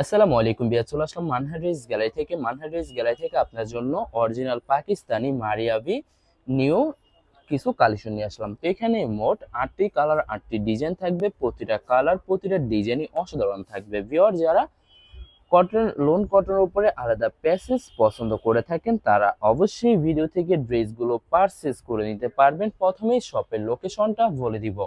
আসসালামু আলাইকুম বিয়া, চলে আসলাম মানহার ড্রেস গ্যালারি থেকে আপনার জন্য অরিজিনাল পাকিস্তানি মারিয়াবি নিউ কিছু কালেকশন নিয়ে আসলাম। তো এখানে মোট 8টি কালার 8টি ডিজাইন থাকবে। প্রতিটা কালার প্রতিটা ডিজাইনই অসাধারণ থাকবে। ভিউয়ার যারা কটনের উপরে আলাদা প্যাসেজ পছন্দ করে থাকেন তারা অবশ্যই ভিডিও থেকে ড্রেসগুলো পারচেজ করে নিতে পারবেন। প্রথমেই শপের লোকেশনটা বলে দিব।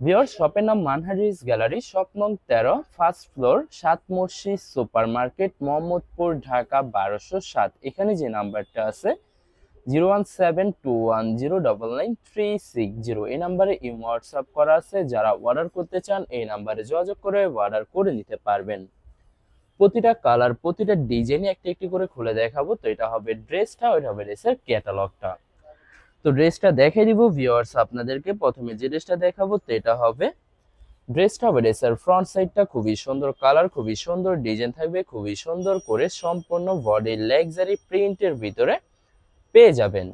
ভিউয়ার্স, শপের নাম মানহারিস গ্যালারি, শপ নং 13, ফার্স্ট ফ্লোর, 7 মসজিদ সুপার মার্কেট, মোহাম্মদপুর, ঢাকা 1207। এখানে যে নাম্বারটা আছে 01721099360, এই নাম্বারে হোয়াটসঅ্যাপ করা আছে। যারা অর্ডার করতে চান এই নাম্বারে যোগাযোগ করে অর্ডার করে নিতে পারবেন। প্রতিটা কালার প্রতিটা ডিজাইনই একটি একটি করে খুলে দেখাবো। তো এটা হবে ড্রেসটা, ওইটা হবে ড্রেসের ক্যাটালগটা। তো ড্রেসটা দেখাই দিব ভিউয়ার্স আপনাদেরকে। প্রথমে যে ড্রেসটা দেখাবো তো এটা হবে ড্রেসের ফ্রন্ট সাইডটা খুবই সুন্দর কালার, খুবই সুন্দর ডিজাইন থাকবে, খুবই সুন্দর করে সম্পূর্ণ বডি লাক্সারি প্রিন্টের ভিতরে পেয়ে যাবেন।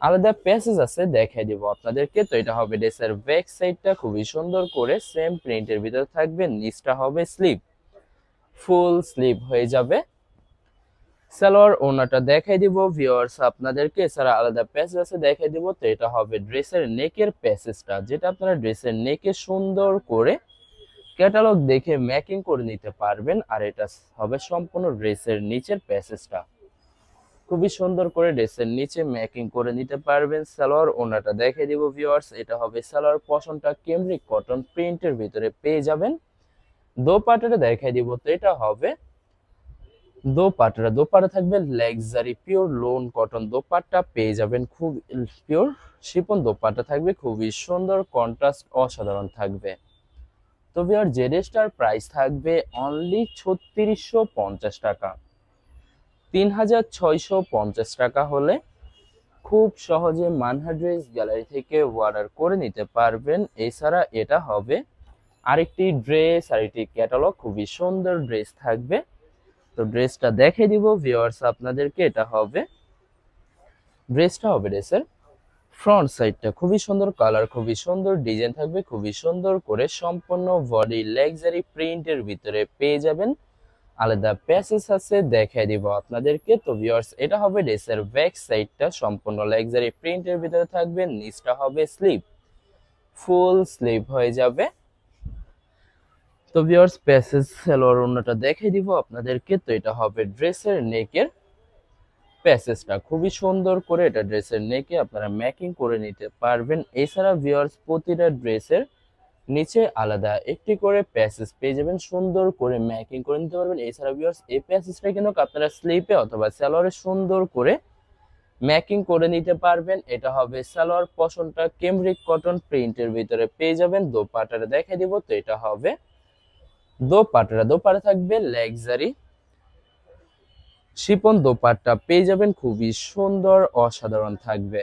আলাদা প্যাসেজ আছে, দেখাই দিব আপনাদেরকে। তো এটা হবে ড্রেসের ব্যাক সাইডটা, খুবই সুন্দর করে সেম প্রিন্টের ভিতরে থাকবে। নিচটা হবে স্লিভ, ফুল স্লিভ হয়ে যাবে। সালোয়ার ওড়নাটা দেখাই দিব ভিউয়ার্স আপনাদেরকে, এছাড়া আলাদা প্যাসেজ আছে দেখাই দিব। তো এটা হবে ড্রেসের নেকের প্যাসেজটা, যেটা আপনারা ড্রেসের নেকে সুন্দর করে ক্যাটালগ দেখে ম্যাকিং করে নিতে পারবেন। আর এটা হবে সম্পূর্ণ ড্রেসের নিচের প্যাসেজটা, খুবই সুন্দর করে ড্রেসের নিচে ম্যাকিং করে নিতে পারবেন। সালোয়ার ওড়নাটা দেখাই দিব ভিউয়ার্স, এটা হবে সালোয়ার পশনটা কেমব্রিক কটন প্রিন্টের ভিতরে পেয়ে যাবেন। দোপাট্টাটা দেখাই দিব। তো এটা হবে দোপাট্টা থাকবে luxury pure loan cotton dupatta পেয়ে যাবেন। খুব পিওর শিপন দোপাট্টা থাকবে, খুবই সুন্দর কন্ট্রাস্ট অসাধারণ থাকবে। তো ভিউয়ার যে ড্রেসটার প্রাইস থাকবে অনলি 3650 টাকা, 3650 টাকা হলে খুব সহজে মানহা ড্রেস গ্যালারি থেকে অর্ডার করে নিতে পারবেন। এছাড়া এটা হবে আরেকটি ক্যাটালগ, খুবই সুন্দর ড্রেস থাকবে। তো ড্রেসটা দেখে দিব ভিউয়ার্স আপনাদেরকে। এটা হবে ড্রেসের ফ্রন্ট সাইডটা, খুবই সুন্দর কালার, খুবই সুন্দর ডিজাইন থাকবে, খুবই সুন্দর করে সম্পূর্ণ বডি লাক্সারি প্রিন্টের ভিতরে পেয়ে যাবেন। আলাদা প্যাসেজ আছে দেখাই দিব আপনাদেরকে। তো ভিউয়ার্স এটা হবে ড্রেসের ব্যাক সাইডটা, সম্পূর্ণ লাক্সারি প্রিন্টের ভিতরে থাকবে। নিচটা হবে স্লিভ, ফুল স্লিভ হয়ে যাবে। তো ভিউয়ার্স প্যাসেজ সালোয়ার ওড়নাটা দেখাই দিব আপনাদেরকে। তো এটা হবে ড্রেসের নেকের প্যাসেজটা, খুবই সুন্দর করে এটা ড্রেসের নেকে আপনারা ম্যাকিং করে নিতে পারবেন। এছাড়া ভিউয়ার্স প্রতিটা ড্রেসের নিচে আলাদা একটি করে প্যাসেজ পেয়ে যাবেন, সুন্দর করে ম্যাকিং করে নিতে পারবেন। এছাড়া ভিউয়ার্স এই প্যাসেজটা কিন্তু আপনারা স্লিপে অথবা সালোয়ারে সুন্দর করে ম্যাকিং করে নিতে পারবেন। এটা হবে সালোয়ার পশনটা কেমব্রিক কটন প্রিন্টের ভিতরে পেয়ে যাবেন। দোপাট্টাটা দেখাই দিব। তো এটা হবে দোপাট্টা থাকবে লাক্সারি শিপন দোপাট্টা পেয়ে যাবেন, খুবই সুন্দর অসাধারণ থাকবে।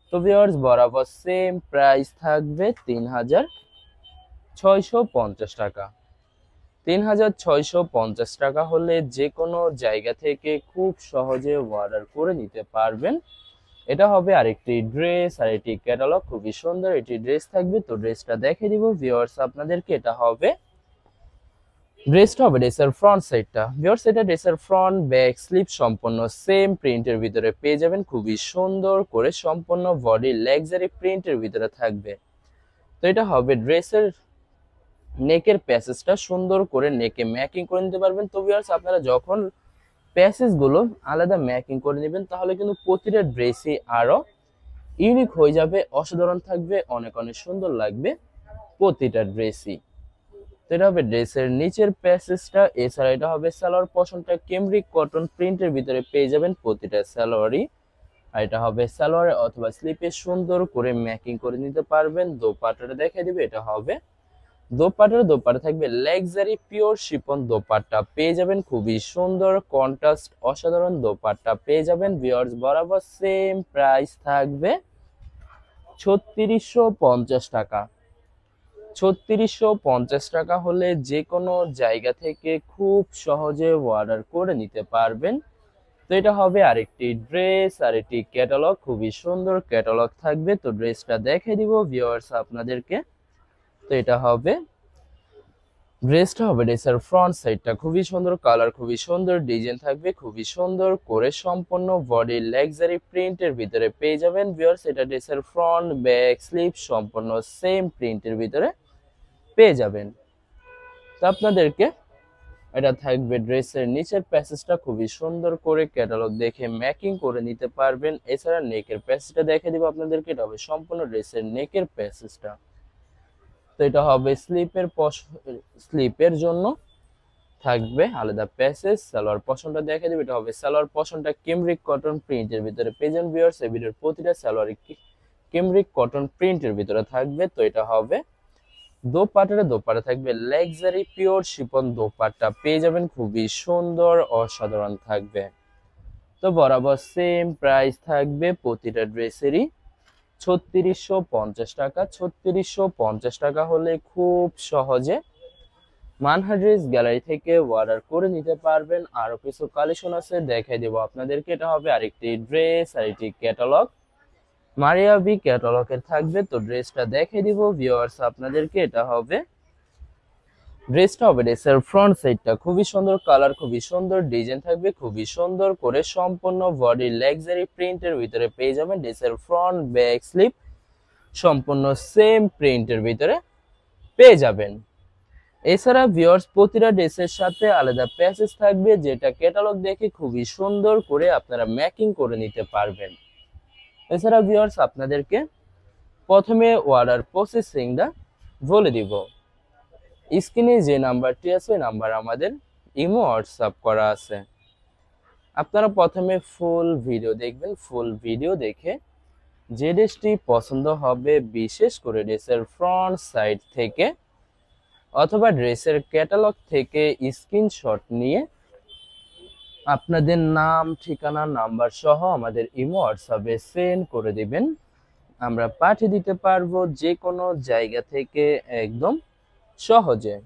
তো ভিউয়ার্স বরাবর সেম প্রাইস থাকবে 3650 টাকা, 3650 টাকা হলে যে কোনো জায়গা থেকে খুব সহজে অর্ডার করে নিতে পারবেন। এটা হবে আরেকটি ক্যাটালগ, খুবই সুন্দর এটি ড্রেস থাকবে। তো ড্রেসটা দেখে দিব ভিউয়ার্স আপনাদেরকে। এটা হবে ড্রেসের ফ্রন্ট সাইডটা। ভিউয়ার্স এটা ড্রেসের ফ্রন্ট ব্যাক স্লিভ সম্পূর্ণ সেম প্রিন্টের ভিতরে পেয়ে যাবেন, খুবই সুন্দর করে সম্পূর্ণ বডি লাক্সারি প্রিন্টের ভিতরে থাকবে। তো এটা হবে ড্রেসের নেকের প্যাসেজটা, সুন্দর করে নেকে ম্যাকিং করে নিতে পারবেন। তো ভিউয়ার্স আপনারা যখন প্যাসেজ গুলো আলাদা ম্যাকিং করে নেবেন তাহলে কিন্তু প্রতিটা ড্রেসই আরো ইউনিক হয়ে যাবে, অসাধারণ থাকবে, অনেক অনেক সুন্দর লাগবে প্রতিটা ড্রেসই। তো এটা হবে ড্রেসের নিচের প্যাসেজটা। এছাড়া এটা হবে সালোয়ার পশনটা কেমব্রিক কটন প্রিন্টের ভিতরে পেয়ে যাবেন প্রতিটা সালোয়ারই। আর এটা হবে সালোয়ারে অথবা স্লিপে সুন্দর করে ম্যাকিং করে নিতে পারবেন। দোপাট্টাটা দেখাই দিবে। এটা হবে দোপাট্টা থাকবে লাক্সারি পিওর শিপন দোপাট্টা পেয়ে যাবেন, খুবই সুন্দর কন্ট্রাস্ট অসাধারণ দোপাট্টা পেয়ে যাবেন। ভিউয়ার্স বরাবর সেম প্রাইস থাকবে 3650 টাকা, 3650 টাকা হলে যে কোনো জায়গা থেকে খুব সহজে অর্ডার করে নিতে পারবেন। তো এটা হবে আরেকটি ক্যাটালগ, খুবই সুন্দর ক্যাটালগ থাকবে। তো ড্রেসটা দেখে দিব ভিউয়ার্স আপনাদেরকে। তো এটা হবে ড্রেসটা হবে ড্রেসের ফ্রন্ট সাইডটা খুবই সুন্দর, কালার খুবই সুন্দর, ডিজাইন থাকবে খুবই সুন্দর করে, সম্পূর্ণ বডি লাক্সারি প্রিন্টের ভিতরে পেয়ে যাবেন ভিউয়ার্স। এটা ড্রেসের ফ্রন্ট ব্যাক স্লিভ সম্পূর্ণ সেম প্রিন্টের ভিতরে পেয়ে যাবেন। তো আপনাদেরকে এটা থাকবে ড্রেসের নিচের প্যাসেজটা খুবই সুন্দর করে ক্যাটালগ দেখে ম্যাকিং করে নিতে পারবেন। এছাড়া নেকের প্যাসেজটা দেখে দিব আপনাদেরকে, এটা হবে সম্পূর্ণ ড্রেসের নেকের প্যাসেজটা। তো এটা হবে স্লিপের জন্য থাকবে আলাদা প্যাসেজ। সালোয়ার পশনটা দেখে দিব, এটা হবে সালোয়ার পশনটা কেমব্রিক কটন প্রিন্টের ভিতরে পেজেন্ট ভিউয়ার্স। এই ভিডিওর প্রতিটা সালোয়ার কেমব্রিক কটন প্রিন্টের ভিতরে থাকবে। তো এটা হবে দোপাট্টা থাকবে লাক্সারি পিওর শিফন দোপাট্টা পেয়ে যাবেন, খুবই সুন্দর অসাধারণ থাকবে। তো বরাবর সেম প্রাইস থাকবে প্রতিটা ড্রেসেরই 3650 টাকা। 3650 টাকা হলে খুব সহজে মানহা ড্রেস গ্যালারি থেকে অর্ডার করে নিতে পারবেন। আরো কিছু কালেকশন আছে দেখাই দেবো আপনাদেরকে। এটা হবে আরেকটি ড্রেস, আরেকটি ক্যাটালগ, মারিয়া বি ক্যাটালগের থাকবে। তো ড্রেসটা দেখে দিব ভিউয়ার্স আপনাদেরকে। এটা হবে ড্রেসের ফ্রন্ট সাইডটা খুবই সুন্দর, কালার খুবই সুন্দর, ডিজাইন থাকবে খুবই সুন্দর করে, সম্পূর্ণ বডি লাক্সারি প্রিন্টের ভিতরে পেয়ে যাবেন। ড্রেসের ফ্রন্ট ব্যাক স্লিপ সম্পূর্ণ সেম প্রিন্টের ভিতরে পেয়ে যাবেন। এছাড়া ভিউয়ার্স প্রতিটা ড্রেসের সাথে আলাদা প্যাসেজ থাকবে, যেটা ক্যাটালগ দেখে খুবই সুন্দর করে আপনারা ম্যাকিং করে নিতে পারবেন। এছাড়া ভিউয়ার্স আপনাদেরকে প্রথমে অর্ডার প্রসেসিংটা বলে দিব। স্ক্রিনে যে নাম্বারটি আছে ওই নাম্বার আমাদের ইমো হোয়াটসঅ্যাপ করা আছে। আপনারা প্রথমে ফুল ভিডিও দেখবেন, ফুল ভিডিও দেখে যে ড্রেসটি পছন্দ হবে, বিশেষ করে ড্রেসের ফ্রন্ট সাইড থেকে অথবা ড্রেসের ক্যাটালগ থেকে স্ক্রিনশট নিয়ে আপনাদের নাম, ঠিকানা, নাম্বার সহ আমাদের ইমো হোয়াটসঅ্যাপে সেন্ড করে দিবেন। আমরা পাঠিয়ে দিতে পারবো যে কোনো জায়গা থেকে একদম সহজে।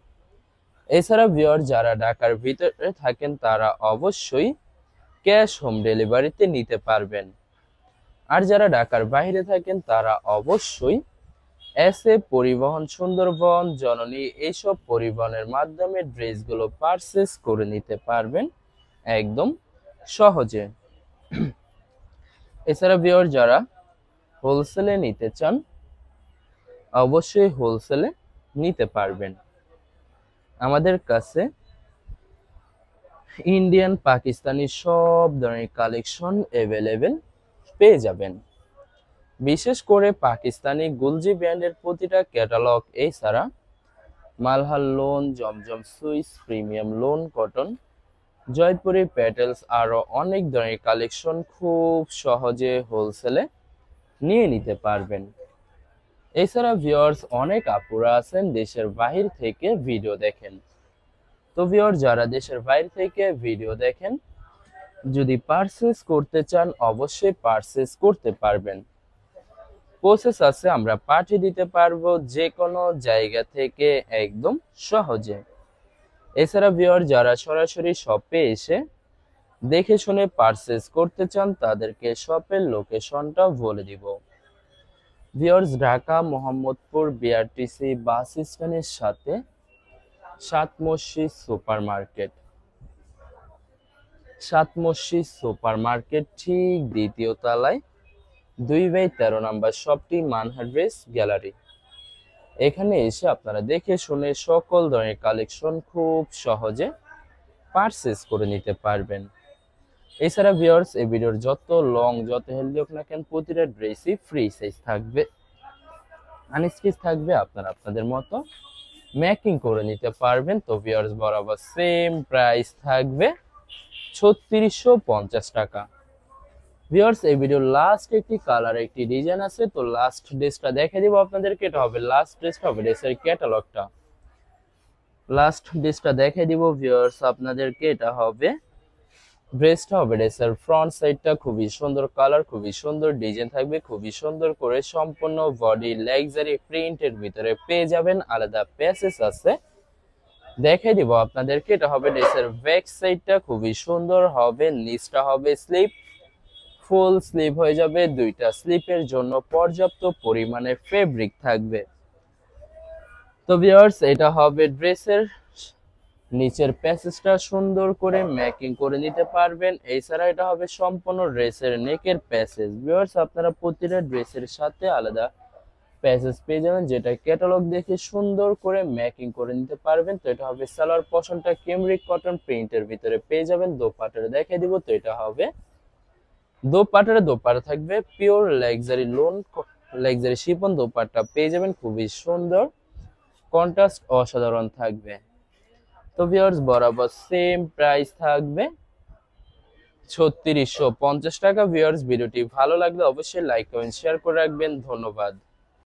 এছাড়া ভিউয়ার যারা ঢাকার ভিতরে থাকেন তারা অবশ্যই ক্যাশ হোম ডেলিভারিতে নিতে পারবেন। আর যারা ঢাকার বাইরে থাকেন তারা অবশ্যই এসএ পরিবহন, সুন্দরবন, জননী এইসব পরিবহনের মাধ্যমে ড্রেসগুলো পারচেস করে নিতে পারবেন একদম সহজে। এছাড়া ভিউয়ার যারা হোলসেলে নিতে চান অবশ্যই হোলসেলে নিতে পারবেন। আমাদের কাছে ইন্ডিয়ান, পাকিস্তানি সব ধরনের কালেকশন অ্যাভেলেবেল পেয়ে যাবেন। বিশেষ করে পাকিস্তানি গুলজি ব্র্যান্ডের প্রতিটা ক্যাটালগ, এছাড়া Malhar lawn, Zamzam Swiss, premium lawn cotton, Jaipuri petals, আরো অনেক ধরনের কালেকশন খুব সহজে হোলসেলে নিয়ে নিতে পারবেন। এছাড়া ভিউয়ার্স অনেক আপুরা আছেন দেশের বাহির থেকে ভিডিও দেখেন। তো ভিউয়ার যারা দেশের বাইরে থেকে ভিডিও দেখেন, যদি পারচেস করতে চান অবশ্যই পারচেস করতে পারবেন। প্রসেস আছে, আমরা পাঠিয়ে দিতে পারবো যে কোনো জায়গা থেকে একদম সহজে। এছাড়া ভিউয়ার যারা সরাসরি শপে এসে দেখে শুনে পারচেস করতে চান তাদেরকে শপের লোকেশনটা বলে দিব। ভিউয়ার্স ঢাকা মোহাম্মদপুর বিআরটিসি বাস স্ট্যান্ডের সাথে সাত মসজিদ সুপার মার্কেট ঠিক দ্বিতীয় তলায় 2/13 নাম্বার শপটি মানহা ড্রেস গ্যালারি। এখানে এসে আপনারা দেখে শুনে সকল ধরনের কালেকশন খুব সহজে পারচেস করে নিতে পারবেন। এছাড়া ভিউয়ার্স এই ভিডিওর যত লং যত হেলদি হোক না কেন প্রতিটা ড্রেসই ফ্রি সাইজ থাকবে, আনস্টিচ থাকবে, আপনারা আপনাদের মতো ম্যাকিং করে নিতে পারবেন। তো ভিউয়ার্স বরাবর সেম প্রাইস থাকবে 3650 টাকা। ভিউয়ার্স এই ভিডিওর লাস্ট একটি কালার, একটি ডিজাইন আছে। তো লাস্ট ড্রেসটা দেখে দিব আপনাদেরকে। এটা হবে লাস্ট ড্রেসটা হবে ড্রেসের ক্যাটালগটা। লাস্ট ড্রেসটা দেখে দিব ভিউয়ার্স আপনাদেরকে। এটা হবে ড্রেসটা হবে ড্রেসের ফ্রন্ট সাইডটা খুবই সুন্দর, কালার খুবই সুন্দর, ডিজাইন থাকবে খুবই সুন্দর করে, সম্পূর্ণ বডি লাক্সারি প্রিন্টের ভিতরে পেয়ে যাবেন। আলাদা প্যাসেজ আছে দেখে দিব আপনাদেরকে। এটা হবে ড্রেসের ব্যাক সাইডটা খুবই সুন্দর হবে, নিচটা হবে স্লিপ, ফুল স্লিভ হয়ে যাবে। দুইটা স্লিপের জন্য পর্যাপ্ত পরিমাণে ফেব্রিক থাকবে। তো ভিউয়ার্স এটা হবে ড্রেসের নিচের প্যাসেজটা সুন্দর করে মেকিং করে নিতে পারবেন। এছাড়া এটা হবে সম্পূর্ণ ড্রেসের নেকের প্যাসেজ। ভিউয়ার্স, আপনারা প্রতিটা ড্রেসের সাথে আলাদা প্যাসেজ পেয়ে যাবেন, যেটা ক্যাটালগ দেখে সুন্দর করে মেকিং করে নিতে পারবেন। তো এটা হবে সালোয়ার পশনটা ক্যামরিক কটন প্রিন্টের ভিতরে পেয়ে যাবেন। দোপাট্টাটা দেখিয়ে দিব। তো এটা হবে দোপাট্টা থাকবে পিওর লাক্সারি শিফন দোপাট্টা পেয়ে যাবেন, খুবই সুন্দর, কন্ট্রাস্ট অসাধারণ থাকবে। তো ভিউয়ার্স, বরাবর সেম প্রাইস থাকবে 3650 টাকা। ভিউয়ার্স, ভিডিওটি ভালো লাগলে অবশ্যই লাইক কমেন্ট শেয়ার করে রাখবেন। ধন্যবাদ।